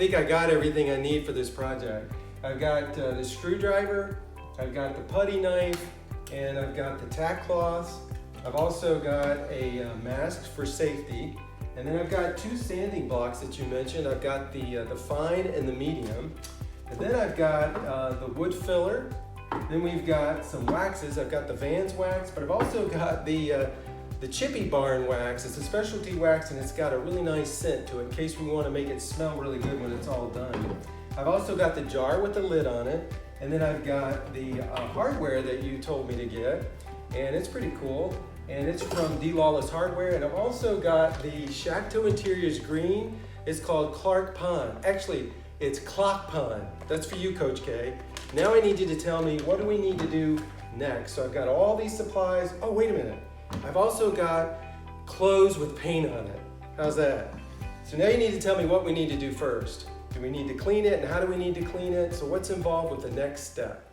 think I got everything I need for this project. I've got the screwdriver, I've got the putty knife, and I've got the tack cloths. I've also got a mask for safety. And then I've got 2 sanding blocks that you mentioned. I've got the fine and the medium. And then I've got the wood filler. Then we've got some waxes. I've got the Vans wax, but I've also got the Chippy Barn wax. It's a specialty wax and it's got a really nice scent to it in case we want to make it smell really good when it's all done. I've also got the jar with the lid on it. And then I've got the hardware that you told me to get. And it's pretty cool. And it's from D. Lawless Hardware. And I've also got the Shakto Interiors green. It's called Clark Pond. Actually, it's Clock Pond. That's for you, Coach K. Now I need you to tell me, what do we need to do next? So I've got all these supplies. Oh, wait a minute. I've also got clothes with paint on it. How's that? So now you need to tell me what we need to do first. Do we need to clean it, and how do we need to clean it? So what's involved with the next step?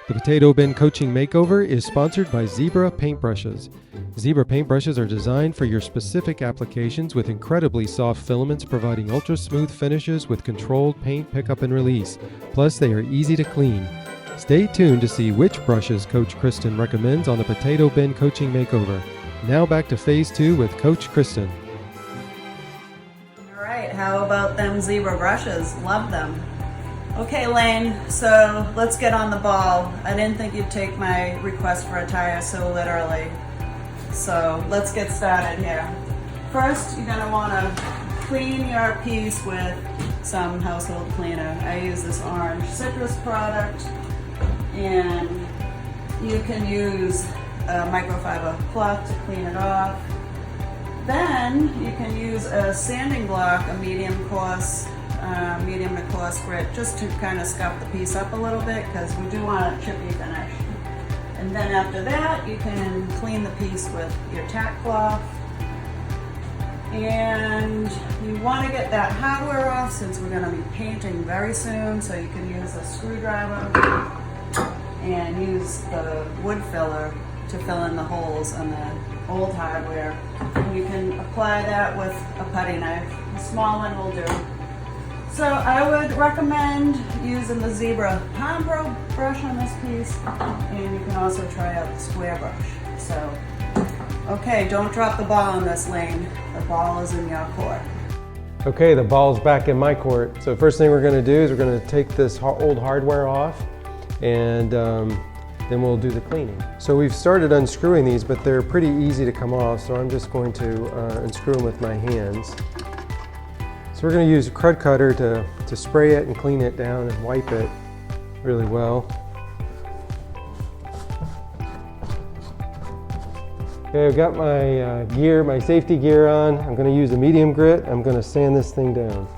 The Potato Bin Coaching Makeover is sponsored by Zebra Paintbrushes. Zebra paintbrushes are designed for your specific applications with incredibly soft filaments providing ultra-smooth finishes with controlled paint pickup and release. Plus, they are easy to clean. Stay tuned to see which brushes Coach Kristen recommends on the Potato Bin Coaching Makeover. Now back to Phase 2 with Coach Kristen. All right, how about them zebra brushes? Love them. Okay, Lane, so let's get on the ball. I didn't think you'd take my request for a tire so literally. So let's get started here. First, you're gonna wanna clean your piece with some household cleaner. I use this orange citrus product, and you can use a microfiber cloth to clean it off. Then you can use a sanding block, a medium to coarse grit, just to kind of scuff the piece up a little bit because we do want a chippy finish. And then after that, you can clean the piece with your tack cloth. And you want to get that hardware off since we're going to be painting very soon, so you can use a screwdriver and use the wood filler to fill in the holes on the old hardware. And you can apply that with a putty knife. A small one will do. So I would recommend using the Zebra palm brush on this piece, and you can also try out the square brush. So, okay, don't drop the ball on this, Lane. The ball is in your court. Okay, the ball's back in my court. So first thing we're gonna do is we're gonna take this old hardware off, and then we'll do the cleaning. So we've started unscrewing these, but they're pretty easy to come off, so I'm just going to unscrew them with my hands. So we're going to use a crud cutter to spray it and clean it down and wipe it really well. Okay, I've got my gear, my safety gear on. I'm going to use a medium grit. I'm going to sand this thing down.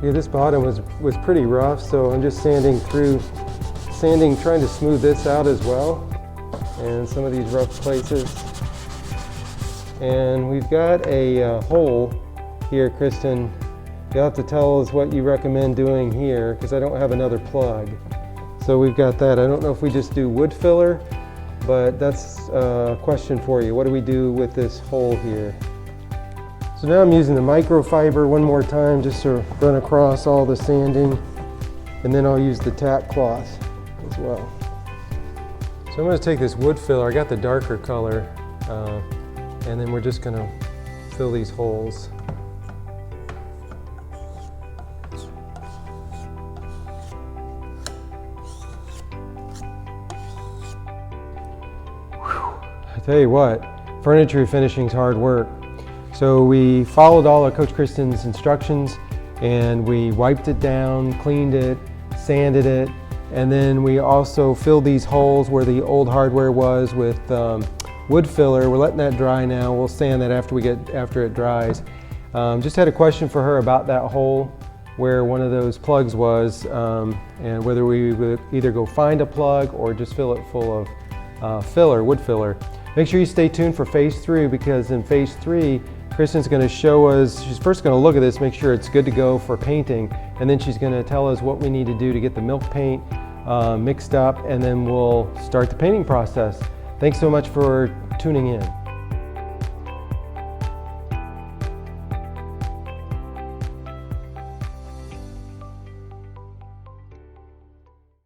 Yeah, this bottom was pretty rough, so I'm just sanding, trying to smooth this out as well, and some of these rough places. And we've got a hole here, Kristen. You'll have to tell us what you recommend doing here, because I don't have another plug. So we've got that. I don't know if we just do wood filler, but that's a question for you. What do we do with this hole here? So now I'm using the microfiber one more time just to run across all the sanding, and then I'll use the tack cloth as well. So I'm going to take this wood filler, I got the darker color, and then we're just going to fill these holes. I tell you what, furniture finishing is hard work. So we followed all of Coach Kristen's instructions, and we wiped it down, cleaned it, sanded it, and then we also filled these holes where the old hardware was with wood filler. We're letting that dry now. We'll sand that after it dries. Just had a question for her about that hole where one of those plugs was, and whether we would either go find a plug or just fill it full of wood filler. Make sure you stay tuned for Phase 3, because in Phase 3, Kristen's going to show us, she's first going to look at this, make sure it's good to go for painting, and then she's going to tell us what we need to do to get the milk paint mixed up, and then we'll start the painting process. Thanks so much for tuning in.